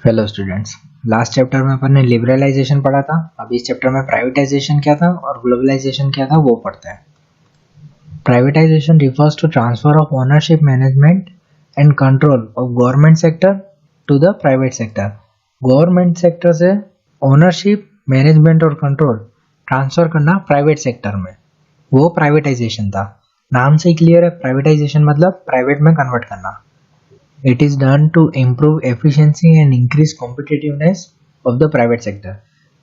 Hello students. Last chapter में अपन ने liberalisation पढ़ा था। अब इस चैप्टर में प्राइवेटाइजेशन क्या था और ग्लोबलाइजेशन क्या था वो पढ़ते हैं। Privatisation refers to transfer of ownership, management and control of government sector to the private sector. Government sector से ओनरशिप, मैनेजमेंट और कंट्रोल ट्रांसफर करना प्राइवेट सेक्टर में, वो प्राइवेटाइजेशन था। नाम से ही क्लियर है, प्राइवेटाइजेशन मतलब प्राइवेट में कन्वर्ट करना। It is done to improve efficiency and increase competitiveness of the private sector.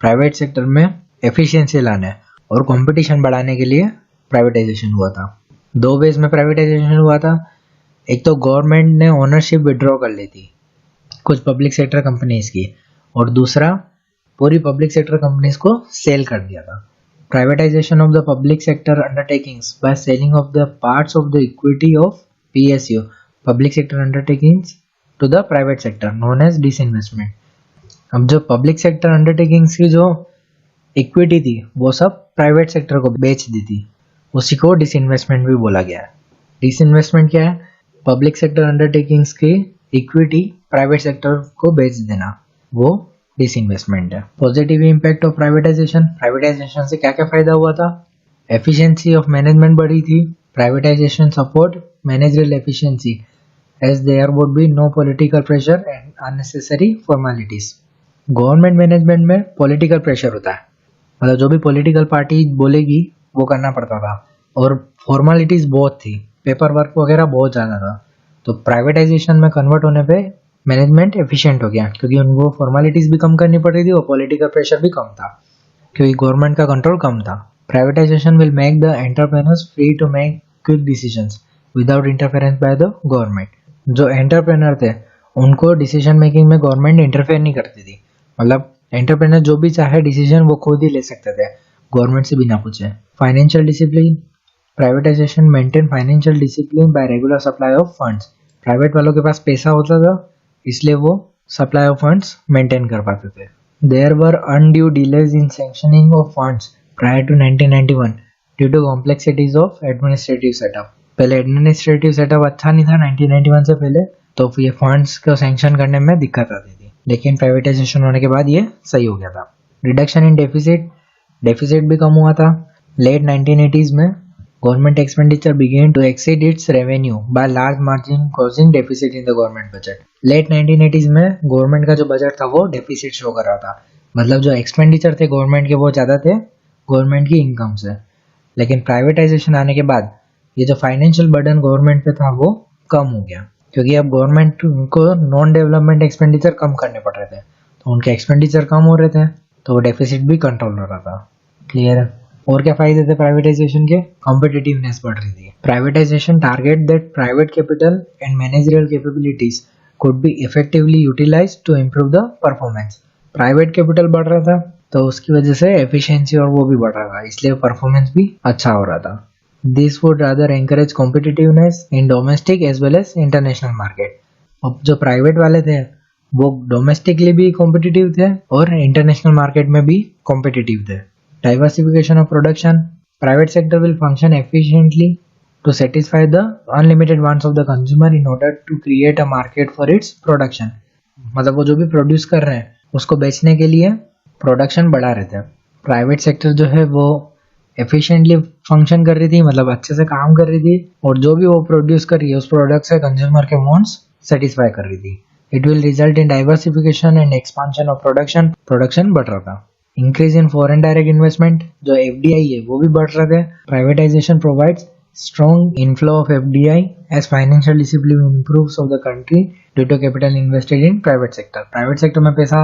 Private sector में एफिशिएंसी लाने और कंपटीशन बढ़ाने के लिए प्राइवेटाइजेशन हुआ था। दो वेज में प्राइवेटाइजेशन हुआ था। एक तो गवर्नमेंट ने ओनरशिप विड्रॉ कर ली थी कुछ पब्लिक सेक्टर कंपनीज की, और दूसरा पूरी पब्लिक सेक्टर कंपनीज को सेल कर दिया था। Privatisation of the public sector undertakings by selling of the parts of the equity of PSU, public sector undertakings, to the private sector known as disinvestment. अब जो पब्लिक सेक्टर अंडरटेकिंग्स की जो equity थी वो सब प्राइवेट सेक्टर को बेच दी थी, उसी को डिसइन्वेस्टमेंट भी बोला गया है। डिसइन्वेस्टमेंट क्या है? पब्लिक सेक्टर अंडरटेकिंग्स की इक्विटी प्राइवेट सेक्टर को बेच देना, वो डिसइन्वेस्टमेंट है। Positive impact of privatisation, privatisation से क्या क्या फायदा हुआ था? एफिशिएंसी ऑफ मैनेजमेंट बढ़ी थी। Privatisation support managerial efficiency as there would be no political pressure and unnecessary formalities. Government management में पॉलिटिकल प्रेशर होता है, मतलब जो भी पॉलिटिकल पार्टी बोलेगी वो करना पड़ता था, और फॉर्मेलिटीज बहुत थी, पेपर वर्क वगैरह बहुत ज़्यादा था। तो प्राइवेटाइजेशन में कन्वर्ट होने पे मैनेजमेंट एफिशिएंट हो गया, क्योंकि उनको फॉर्मेलिटीज भी कम करनी पड़ रही थी और पॉलिटिकल प्रेशर भी कम था, क्योंकि गवर्नमेंट का कंट्रोल कम था। Privatisation will make the entrepreneurs free to make quick decisions without interference by the government. जो एंटरप्रेनर थे उनको डिसीजन मेकिंग में गवर्नमेंट इंटरफेयर नहीं करती थी, मतलब एंटरप्रेनर जो भी चाहे डिसीजन वो खुद ही ले सकते थे गवर्नमेंट से बिना पूछे। Financial discipline, privatisation maintain financial discipline bye regular supply of funds. Private वालों के पास पैसा होता था, इसलिए वो सप्लाई ऑफ फंड्स मेंटेन कर पाते थे। There were undue delays in sanctioning of funds prior to 1991 due to complexities of administrative setup. पहले एडमिनिस्ट्रेटिव सेटअप अच्छा नहीं था 1991 से पहले, तो ये फंड्स को सैंक्शन करने में दिक्कत आती थी, लेकिन प्राइवेटाइजेशन होने के बाद ये सही हो गया था। रिडक्शन इन डेफिसिट, डेफिसिट भी कम हुआ था। लेट 1980s में government expenditure began to exceed its revenue by large margin causing deficit in the government budget. Late 1980s में गवर्नमेंट का जो बजट था वो डेफिसिट शो कर रहा था, मतलब जो एक्सपेंडिचर थे गवर्नमेंट के वो ज़्यादा थे गवर्नमेंट की इनकम से। लेकिन प्राइवेटाइजेशन आने के बाद ये जो फाइनेंशियल बर्डन गवर्नमेंट पे था वो कम हो गया, क्योंकि अब गवर्नमेंट को नॉन डेवलपमेंट एक्सपेंडिचर कम करने पड़ रहे थे, तो उनके एक्सपेंडिचर कम हो रहे थे, तो वो डेफिसिट भी कंट्रोल हो रहा था। क्लियर है? और क्या फायदे थे प्राइवेटाइजेशन के? कॉम्पिटिटिवनेस बढ़ रही थी। Privatisation target that private capital and managerial capabilities could be effectively utilised to improve the performance. Private capital बढ़ रहा था तो उसकी वजह से एफिशिएंसी और वो भी बढ़ रहा था, इसलिए परफॉर्मेंस भी अच्छा हो रहा था। This would rather encourage competitiveness in domestic as well as international market. अब जो प्राइवेट वाले थे वो डोमेस्टिकली भी कॉम्पिटिटिव थे और इंटरनेशनल मार्केट में भी कॉम्पिटिटिव थे। Diversification of production, private sector will function efficiently to satisfy the unlimited wants of the consumer in order to create a market for its production. मतलब वो जो भी प्रोड्यूस कर रहे हैं उसको बेचने के लिए प्रोडक्शन बढ़ा रहे थे। प्राइवेट सेक्टर जो है वो एफिशिएंटली फंक्शन कर रही थी, मतलब अच्छे से काम कर रही थी, और जो भी वो प्रोड्यूस कर रही है उस प्रोडक्ट से कंज्यूमर के वांट्स सेटिस्फाई कर रही थी। It will result in diversification and expansion of production, production बढ़ रहा था। Increase in foreign direct investment, जो FDI है वो भी बढ़ रहे थे। Privatisation provides strong inflow of FDI as financial discipline improves of the country due to capital invested in private sector. Private sector में पैसा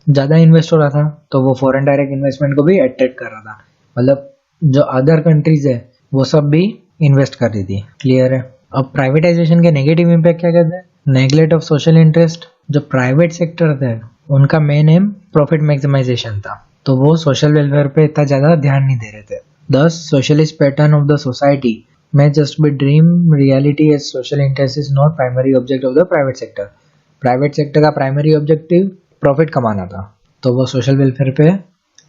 ज़्यादा इन्वेस्ट हो रहा था तो वो फॉरेन डायरेक्ट इन्वेस्टमेंट को भी अट्रैक्ट कर रहा था, मतलब जो अदर कंट्रीज है वो सब भी इन्वेस्ट कर रही थी। क्लियर है? अब प्राइवेटाइजेशन के नेगेटिव इम्पैक्ट क्या कहते हैं? Neglect of social interest. जो प्राइवेट सेक्टर थे उनका मेन एम प्रॉफिट मैक्सिमाइजेशन था, तो वो सोशल वेलफेयर पे इतना ज़्यादा ध्यान नहीं दे रहे थे। Thus socialist pattern of the society में just be dream reality as social interest is not primary object of the private sector. Private sector का प्राइमरी ऑब्जेक्टिव प्रॉफिट कमाना था, तो वो सोशल वेलफेयर पे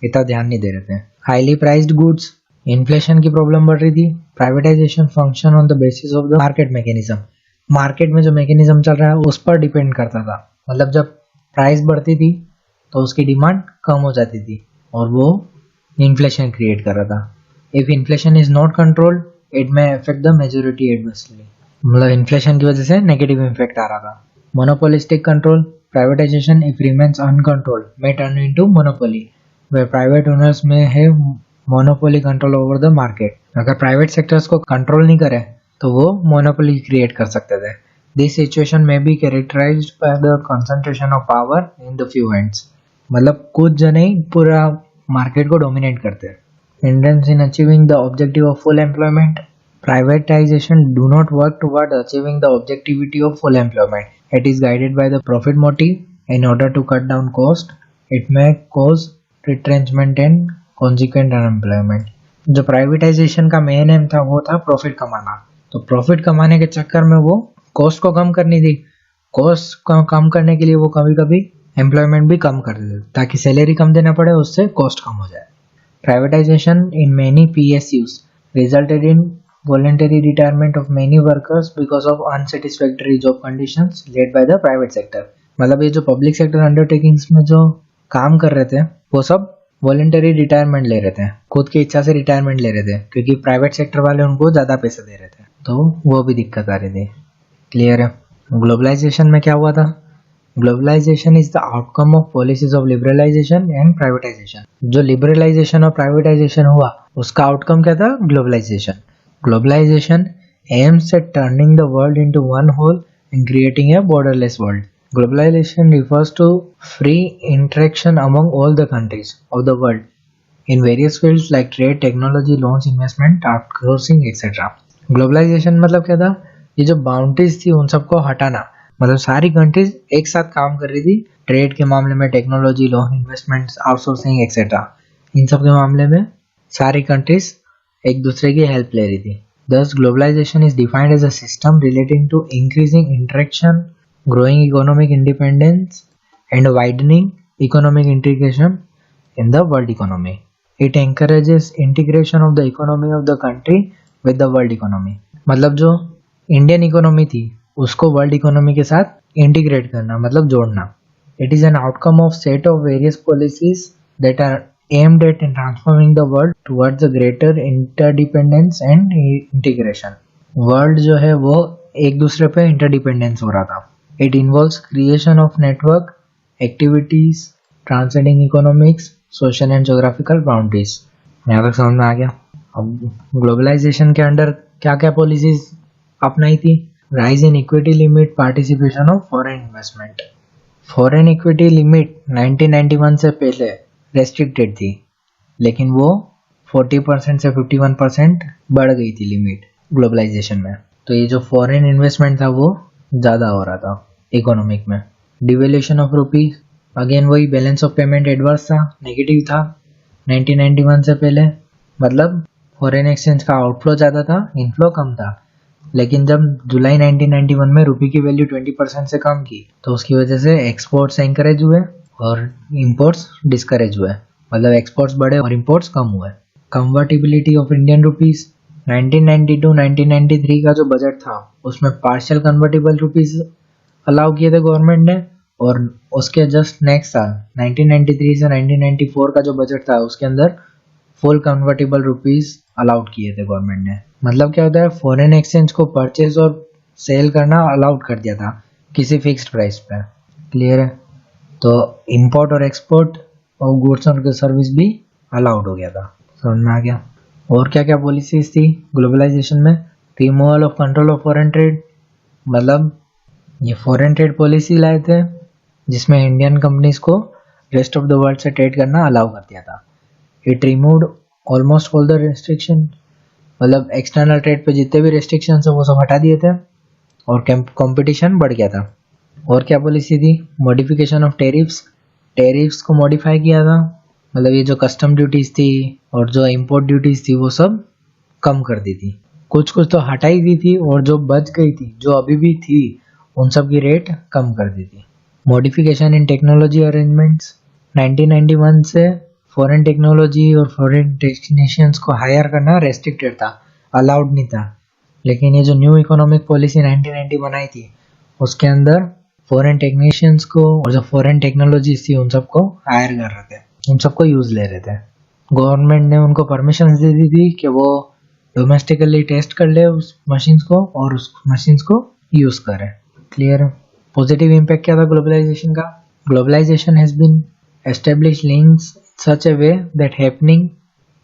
इतना ध्यान नहीं दे रहे थे। हाईली प्राइस्ड गुड्स, इन्फ्लेशन की प्रॉब्लम बढ़ रही थी। Privatisation function on the basis of the market mechanism, market में जो मैकेनिज्म चल रहा है उस पर डिपेंड करता था, मतलब जब प्राइस बढ़ती थी तो उसकी डिमांड कम हो जाती थी और वो इन्फ्लेशन क्रिएट कर रहा था. If inflation is not controlled it may affect the majority adversely. मतलब इन्फ्लेशन की वजह से नेगेटिव इम्पैक्ट आ रहा था. Monopolistic control, privatisation if remains uncontrolled may turn into monopoly, where private owners में है monopoly control over the market. अगर प्राइवेट सेक्टर्स को कंट्रोल नहीं करे तो वो मोनोपोली क्रिएट कर सकते थे. This situation may be characterised by the concentration of power in the few hands. मतलब कुछ जने ही पूरा मार्केट को डोमिनेट करते हैं. Hindrance in achieving the objective of full employment. Privatization do not work toward achieving the objectivity of full employment. It is guided by the profit motive. In order to cut down cost, it may cause retrenchment and consequent unemployment. जो privatisation का main M था वो था profit कमाना. तो profit कमाने के चक्कर में वो कॉस्ट को कम करनी थी. कॉस्ट को कम करने के लिए वो कभी कभी एम्प्लॉयमेंट भी कम कर देते ताकि सैलरी कम देना पड़े, उससे कॉस्ट कम हो जाए. Privatization in many PSUs resulted in voluntary retirement of many workers because of unsatisfactory job conditions led by the private sector. मतलब ये जो पब्लिक सेक्टर अंडरटेकिंग्स में जो काम कर रहे थे वो सब वॉलेंटरी रिटायरमेंट ले रहे थे, खुद की इच्छा से रिटायरमेंट ले रहे थे क्योंकि प्राइवेट सेक्टर वाले उनको ज़्यादा पैसे दे रहे थे, तो वो भी दिक्कत आ रही थी. क्लियर है. ग्लोबलाइजेशन में क्या हुआ था? Globalisation is the outcome of policies of liberalisation and privatisation. जो लिबरलाइजेशन और प्राइवेटाइजेशन हुआ उसका आउटकम क्या था? Globalisation. Globalisation aims at turning the world into one whole and creating a borderless world. Globalization refers to free interaction among all the countries of the world in various fields like trade, technology, loans, investment, outsourcing, etc. Globalization मतलब क्या था? ये जो boundaries थी उन सबको हटाना. मतलब सारी कंट्रीज एक साथ काम कर रही थी ट्रेड के मामले में, technology, loan, investment, outsourcing etcetera. इन सब के मामले में सारी कंट्रीज एक दूसरे की हेल्प ले रही थी. Thus, globalization is defined as a system relating to increasing interaction, growing economic independence, and widening economic integration in the world economy. It encourages integration of the economy of the country with the world economy. मतलब जो Indian economy थी उसको world economy के साथ integrate करना, मतलब जोड़ना. It is an outcome of set of various policies that are aimed at transforming the world towards a greater interdependence and integration. World जो है वो एक दूसरे पे इंटरडिपेंडेंस हो रहा था. It involves creation of network activities transcending economics, social and geographical boundaries. यहाँ तक समझ में आ गया. अब ग्लोबलाइजेशन के अंडर क्या क्या पॉलिसीज अपनाई थी? Rise in equity limit, participation of foreign investment. Foreign equity limit 1991 से पहले रेस्ट्रिक्टेड थी, लेकिन वो 40% से 51% बढ़ गई थी लिमिट ग्लोबलाइजेशन में. तो ये जो फॉरेन इन्वेस्टमेंट था वो ज़्यादा हो रहा था इकोनॉमिक में. डिवेल्यूशन ऑफ रुपी, अगेन वही बैलेंस ऑफ पेमेंट एडवर्स था, नेगेटिव था 1991 से पहले. मतलब फॉरेन एक्सचेंज का आउटफ्लो ज़्यादा था, इनफ्लो कम था. लेकिन जब जुलाई 1991 में रुपी की वैल्यू 20% से कम की तो उसकी वजह से एक्सपोर्ट्स एंकरेज हुए और इंपोर्ट्स डिस्करेज हुए. मतलब एक्सपोर्ट्स बढ़े और इंपोर्ट्स कम हुए. कन्वर्टिबिलिटी ऑफ इंडियन रुपीस, 1992-1993 का जो बजट था उसमें पार्शियल कन्वर्टिबल रुपीस अलाउ किए थे गवर्नमेंट ने, और उसके जस्ट नेक्स्ट साल 1993 से 1994 का जो बजट था उसके अंदर फुल कन्वर्टिबल रुपीस अलाउड किए थे गवर्नमेंट ने. मतलब क्या होता है, फॉरेन एक्सचेंज को परचेज और सेल करना अलाउड कर दिया था किसी फिक्स्ड प्राइस पे. क्लियर है. तो इंपोर्ट और एक्सपोर्ट और गुड्स और सर्विस भी अलाउड हो गया था. समझ में आ गया. और क्या क्या पॉलिसीज थी ग्लोबलाइजेशन में? Removal of control of foreign trade. मतलब ये फॉरेन ट्रेड पॉलिसी लाए थे जिसमें इंडियन कंपनीज को रेस्ट ऑफ द वर्ल्ड से ट्रेड करना अलाउ कर दिया था. It removed almost all the restriction. मतलब एक्सटर्नल ट्रेड पे जितने भी रेस्ट्रिक्शन है वो सब हटा दिए थे और कंपटीशन बढ़ गया था. और क्या पॉलिसी थी? Modification of tariffs. टेरिफ्स को मॉडिफाई किया था. मतलब ये जो कस्टम ड्यूटीज थी और जो इंपोर्ट ड्यूटीज थी वो सब कम कर दी थी. कुछ कुछ तो हटाई दी थी और जो बच गई थी, जो अभी भी थी, उन सब की रेट कम कर दी थी. Modification in technology arrangements. 1991 से फॉरेन टेक्नोलॉजी और फॉरेन टेक्नीशियंस को हायर करना रेस्ट्रिक्टेड था, अलाउड नहीं था. लेकिन ये जो न्यू इकोनॉमिक पॉलिसी 1990 बनाई थी उसके अंदर फॉरेन टेक्नीशियंस को और जो फॉरेन टेक्नोलॉजीज थी उन सबको हायर कर रहे थे, उन सबको यूज ले रहे थे। गवर्नमेंट ने उनको परमिशन दे दी थी कि वो डोमेस्टिकली टेस्ट कर ले उस मशीन्स को और उस मशीन्स को यूज करें। क्लियर। पॉजिटिव इम्पैक्ट क्या था ग्लोबलाइजेशन का? Globalisation has been establish links such a way that happening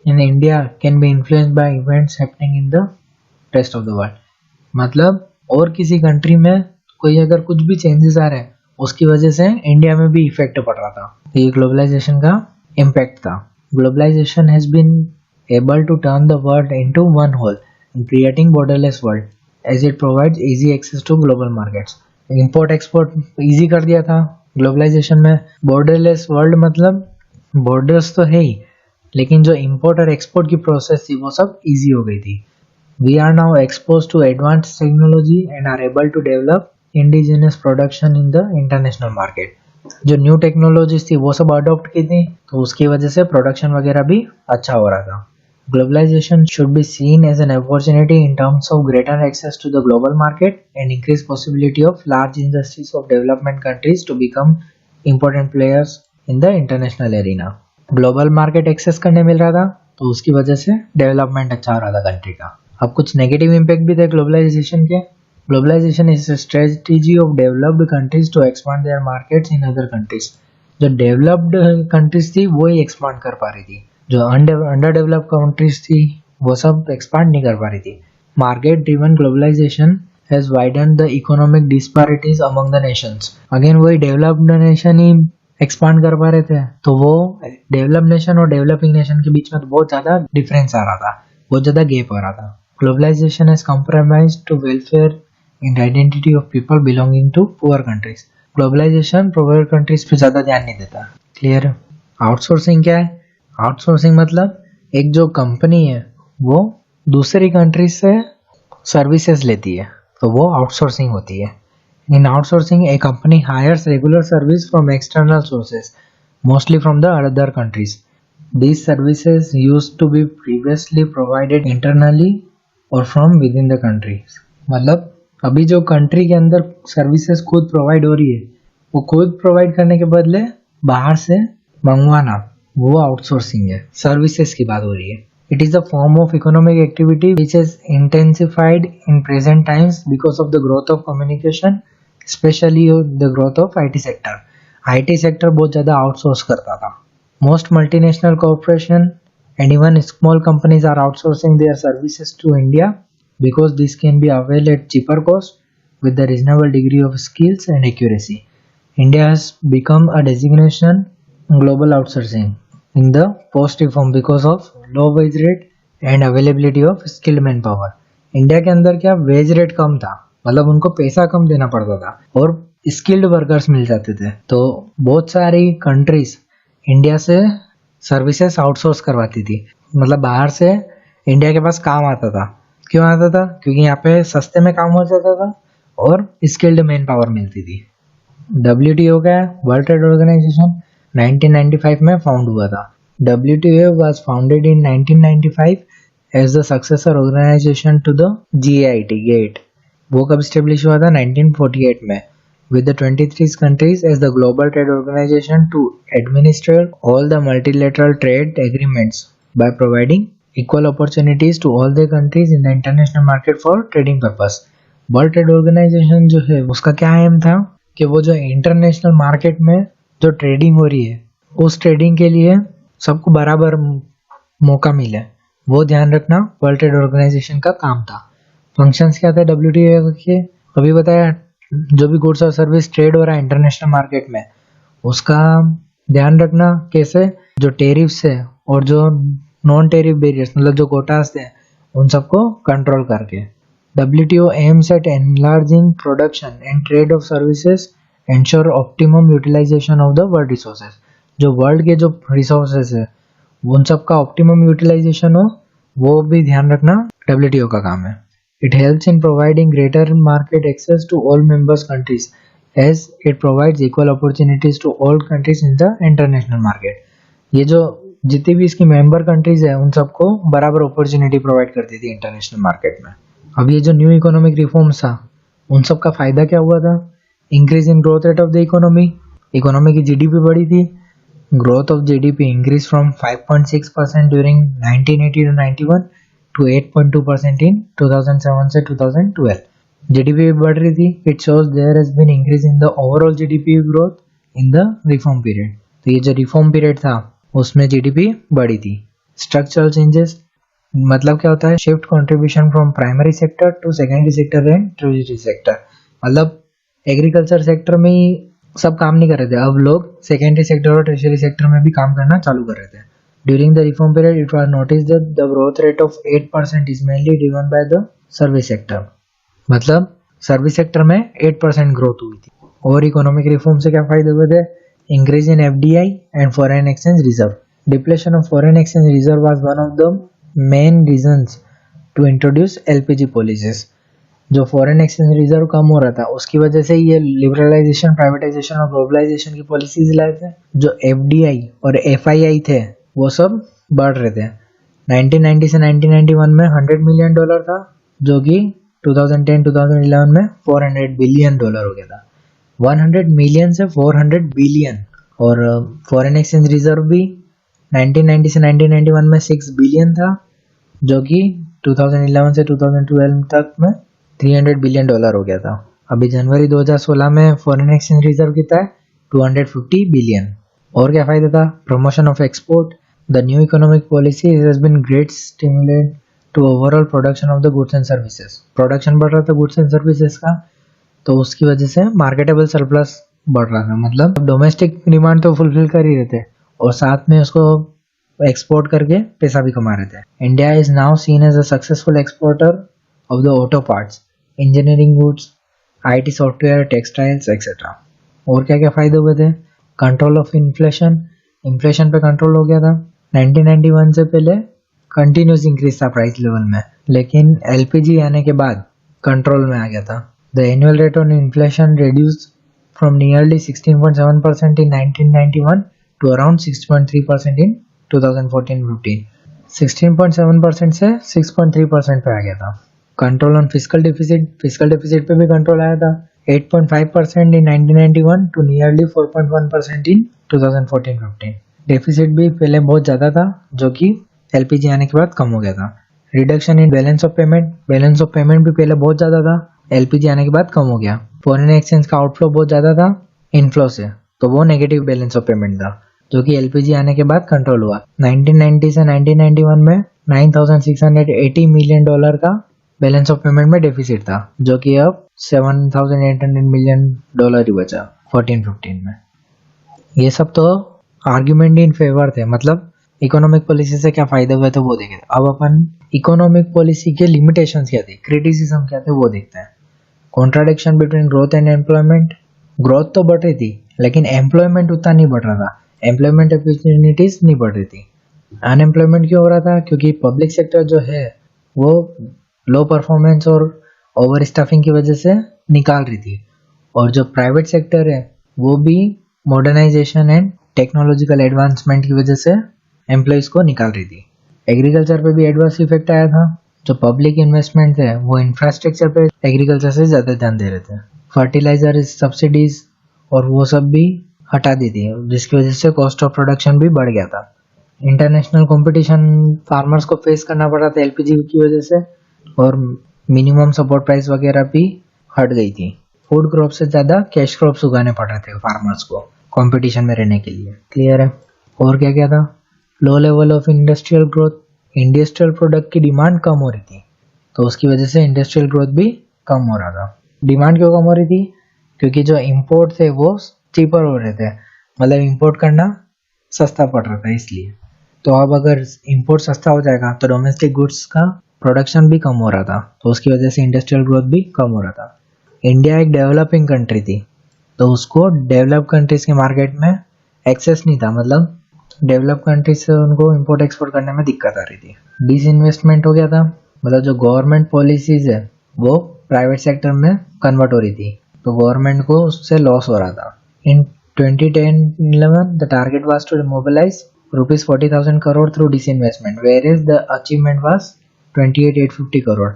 in India can be influenced by events happening in the rest of the world. मतलब और किसी कंट्री में कोई अगर कुछ भी चेंजेस आ रहे हैं उसकी वजह से इंडिया में भी इफेक्ट पड़ रहा था। ये ग्लोबलाइजेशन का इम्पैक्ट था। Globalisation has been able to turn the world into one whole and creating borderless world as it provides easy access to global markets. Import export easy कर दिया था ग्लोबलाइजेशन में। borderless world मतलब borders तो है ही, लेकिन जो import और export की प्रोसेस थी वो सब easy हो गई थी। We are now exposed to advanced technology and are able to develop indigenous production in the international market. जो न्यू टेक्नोलॉजीज थी वो सब अडॉप्ट की थी तो उसकी वजह से प्रोडक्शन वगैरह भी अच्छा हो रहा था। Globalisation should be seen as an opportunity in terms of greater access to the global market and increase possibility of large industries of development countries to become important players in the international arena. Global market access करने मिल रहा था तो उसकी वजह से development अच्छा हो रहा था कंट्री का। अब कुछ नेगेटिव इम्पैक्ट भी थे ग्लोबलाइजेशन के। Globalization is a strategy of developed countries to expand their markets in other countries. जो developed countries थी वो ही expand कर पा रही थी, जो underdeveloped countries थी वो सब expand नहीं कर पा रही थी। Market driven globalization has widened the economic disparities among the nations. Again वही developed nation ही expand कर पा रहे थे तो वो developed nation और developing nation के बीच में तो बहुत ज़्यादा difference आ रहा था, बहुत ज़्यादा gap आ रहा था। Globalization has compromised to welfare in identity of people belonging to poor countries. Globalization poor countries पे ज़्यादा ध्यान नहीं देता। क्लियर। आउटसोर्सिंग क्या है? आउटसोर्सिंग मतलब एक जो कंपनी है वो दूसरी कंट्री से सर्विसेज लेती है तो वो आउटसोर्सिंग होती है। In outsourcing a company hires regular service from external sources mostly from the other countries. These services used to be previously provided internally or from within the countries. मतलब अभी जो कंट्री के अंदर सर्विसेज खुद provide हो रही है वो खुद प्रोवाइड करने के बदले बाहर से मंगवाना वो आउटसोर्सिंग है। सर्विसेज की बात हो रही है। It is a form of economic activity which is intensified in present times because of the growth of communication, specially the growth of IT sector. IT sector बहुत ज़्यादा आउटसोर्स करता था। Most multinational corporation and even small companies are outsourcing their services to India because this can be availed at cheaper cost with the reasonable degree of skills and accuracy. India has become a designation in global outsourcing in the positive form because of low wage rate and availability of skilled manpower. India के अंदर क्या wage rate कम था, मतलब उनको पैसा कम देना पड़ता था और स्किल्ड वर्कर्स मिल जाते थे, तो बहुत सारी कंट्रीज इंडिया से सर्विसेज आउटसोर्स करवाती थी। मतलब बाहर से इंडिया के पास काम आता था। क्यों आता था? क्योंकि यहाँ पे सस्ते में काम हो जाता था और स्किल्ड मैन पावर मिलती थी। WTO का वर्ल्ड ट्रेड ऑर्गेनाइजेशन 1995 में फाउंड हुआ था। WTO was founded in 1995 as the successor organization to the GATT। वो कब स्टेब्लिश हुआ था? 1948 में, with the 23 countries as the global trade organization to administer all the multilateral trade agreements by providing equal opportunities to all the countries in the international market for trading purpose। World trade organisation जो है उसका क्या M था कि वो जो international market में जो ट्रेडिंग हो रही है उस ट्रेडिंग के लिए सबको बराबर मौका मिले, वो ध्यान रखना वर्ल्ड ट्रेड ऑर्गेनाइजेशन का काम था। फंक्शंस क्या थे WTO के? अभी बताया, जो भी गुड्स और सर्विस ट्रेड हो रहा है इंटरनेशनल मार्केट में उसका ध्यान रखना कैसे, जो टेरिफ्स है और जो नॉन टेरिफ बैरियर्स मतलब जो कोटास थे उन सबको कंट्रोल करके। WTO aims at enlarging production and trade of services, ensure optimum utilization of the world resources। जो वर्ल्ड के जो रिसोर्सेज है उन सब का ऑप्टिमम यूटिलाइजेशन हो वो भी ध्यान रखना WTO का काम है। It helps in providing greater market access to all members countries as it provides equal opportunities to all countries in the international market। ये जो जितनी भी इसकी मेंबर कंट्रीज है उन सबको बराबर अपॉर्चुनिटी प्रोवाइड करती थी इंटरनेशनल मार्केट में। अब ये जो न्यू इकोनॉमिक रिफॉर्म्स था उन सब का फायदा क्या हुआ था? Increase in growth rate of the economy की जीडीपी बढ़ी थी. Growth of GDP increase from 5.6% during 1980 to 91 to 8.2% in 2007 से 2012. जीडीपी बढ़ रही थी. It shows there has been increase in the overall GDP growth in the reform period. तो ये जो रिफॉर्म पीरियड था उसमें जीडीपी बढ़ी थी. स्ट्रक्चरल चेंजेस मतलब क्या होता है? Shift contribution from primary sector to secondary sector and tertiary sector. मतलब एग्रीकल्चर सेक्टर में ही सब काम नहीं कर रहे थे, अब लोग सेकेंडरी सेक्टर और टर्शियरी सेक्टर में भी काम करना चालू कर रहे थे. During the reform period it was notice that the growth rate of 8% is mainly driven by the service sector. मतलब सर्विस सेक्टर में 8% ग्रोथ हुई थी. और इकोनॉमिक रिफॉर्म से क्या फायदे हुए थे? Increase in FDI and foreign exchange reserve. Depletion of foreign exchange reserve was one of the main reasons to introduce LPG policies. जो फॉरेन एक्सचेंज रिजर्व कम हो रहा था उसकी वजह से ये लिबरलाइजेशन, प्राइवेटाइजेशन और ग्लोबलाइजेशन की पॉलिसीज लाए थे. जो एफडीआई और एफआईआई थे वो सब बढ़ रहे थे. 1990 से 1991 में $100 मिलियन था, जो कि 2010-2011 में $400 बिलियन हो गया था. 100 मिलियन से 400 बिलियन. और फॉरेन एक्सचेंज रिजर्व भी 1990 से 1991 में $6 बिलियन था, जो कि 2011 से 2012 तक में $300 बिलियन हो गया था. अभी जनवरी 2016 में फॉरेन एक्सचेंज रिजर्व कितना है? 250 बिलियन. और क्या फायदा था? Promotion of export. The new economic policy has been great stimulate to overall production of the goods and services. Production बढ़ रहा था गुड्स एंड सर्विसेज का, तो उसकी वजह से मार्केटेबल सरप्लस बढ़ रहा था. मतलब डोमेस्टिक डिमांड तो फुलफिल कर ही रहे थे और साथ में उसको एक्सपोर्ट करके पैसा भी कमा रहे थे. India is now seen as a successful exporter of the auto parts, engineering goods, IT software, textiles etcetera. और क्या क्या फायदे हुए थे? Control of inflation. इन्फ्लेशन पे कंट्रोल हो गया था. 1991 से पहले कंटिन्यूस इंक्रीज था प्राइस लेवल में, लेकिन एलपीजी आने के बाद कंट्रोल में आ गया था. The annual rate on inflation reduced from nearly 16.7% in 1991 to around 6.3% in 2014-15. 16.7% से 6.3% पे आ गया था. कंट्रोल ऑन फिस्कल डेफिसिट पे भी कंट्रोल आया था. 8.5% in 1991 to nearly 4.1% in 2014-15. Deficit भी पहले बहुत ज़्यादा था, जो कि एलपीजी आने के बाद कम हो गया था. Reduction in balance of payment भी पहले बहुत ज़्यादा था, एलपीजी आने के बाद कम हो गया. फॉरेन एक्सचेंज का आउटफ्लो बहुत ज़्यादा था इनफ्लो से, तो वो नेगेटिव बैलेंस ऑफ पेमेंट था, जो कि एलपीजी आने के बाद कंट्रोल हुआ. 1990 से 1991 में $9,680 मिलियन का बैलेंस ऑफ पेमेंट में डेफिसिट था, जो कि अब $7,800 मिलियन ही बचा 14-15 में. ये सब तो आर्ग्यूमेंट इन फेवर थे. मतलब इकोनॉमिक पॉलिसी से क्या फायदे हुए थे वो देखे. अब अपन इकोनॉमिक पॉलिसी के लिमिटेशंस क्या थे, क्रिटिसिज्म क्या थे वो देखते हैं. Contradiction between growth and employment. Growth तो बढ़ रही थी लेकिन एम्प्लॉयमेंट उतना नहीं बढ़ रहा था. एम्प्लॉयमेंट अपॉर्चुनिटीज नहीं बढ़ रही थी. अनएम्प्लॉयमेंट क्यों हो रहा था? क्योंकि पब्लिक सेक्टर जो है वो लो परफॉर्मेंस और ओवर स्टाफिंग की वजह से निकाल रही थी, और जो प्राइवेट सेक्टर है वो भी मॉडर्नाइजेशन एंड टेक्नोलॉजिकल एडवांसमेंट की वजह से एम्प्लॉयज को निकाल रही थी. एग्रीकल्चर पे भी एडवर्स इफेक्ट आया था. जो पब्लिक इन्वेस्टमेंट थे वो इंफ्रास्ट्रक्चर पे एग्रीकल्चर से ज़्यादा ध्यान दे रहे थे. फर्टिलाइजर सब्सिडीज और वो सब भी हटा दी थी, जिसकी वजह से कॉस्ट ऑफ प्रोडक्शन भी बढ़ गया था. इंटरनेशनल कंपटीशन फार्मर्स को फेस करना पड़ा था एलपीजी की वजह से, और मिनिमम सपोर्ट प्राइस वगैरह भी हट गई थी. फूड क्रॉप से ज़्यादा कैश क्रॉप्स उगाने पड़ रहे थे फार्मर्स को कंपटीशन में रहने के लिए. क्लियर है? और क्या क्या था? Low level of industrial growth. Industrial product की डिमांड कम हो रही थी, तो उसकी वजह से इंडस्ट्रियल ग्रोथ भी कम हो रहा था. डिमांड क्यों कम हो रही थी? क्योंकि जो इम्पोर्ट थे वो चीपर हो रहे थे, मतलब इम्पोर्ट करना सस्ता पड़ रहा था इसलिए. तो अब अगर इम्पोर्ट सस्ता हो जाएगा तो डोमेस्टिक गुड्स का प्रोडक्शन भी कम हो रहा था, तो उसकी वजह से इंडस्ट्रियल ग्रोथ भी कम हो रहा था. इंडिया एक डेवलपिंग कंट्री थी, तो उसको डेवलप कंट्रीज के मार्केट में एक्सेस नहीं था. मतलब डेवलप कंट्रीज से उनको इम्पोर्ट एक्सपोर्ट करने में दिक्कत आ रही थी. डिसइन्वेस्टमेंट हो गया था. मतलब जो गवर्नमेंट पॉलिसीज है वो प्राइवेट सेक्टर में कन्वर्ट हो रही थी, तो गवर्नमेंट को उससे लॉस हो रहा था. In 2010-11 the target was to mobilise ₹40,000 crore through disinvestment, where is the achievement was 28,850 crore.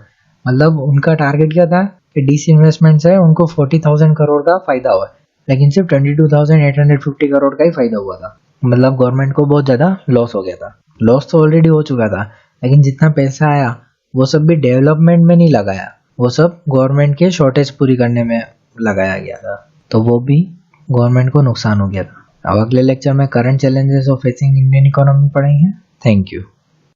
मतलब उनका टारगेट क्या था कि डिस इन्वेस्टमेंट से उनको 40,000 करोड़ का फायदा हुआ, लेकिन सिर्फ 22,850 करोड़ का ही फायदा हुआ था। मतलब गवर्नमेंट को बहुत ज़्यादा लॉस हो गया था। लॉस तो ऑलरेडी हो चुका था, लेकिन जितना पैसा आया वो सब भी डेवलपमेंट में नहीं लगाया, वो सब गवर्नमेंट के शॉर्टेज पूरी करने में लगाया गया था, तो वो भी गवर्नमेंट को नुकसान हो गया था। अब अगले लेक्चर में current challenges of facing Indian economy पढ़ेंगे। Thank you.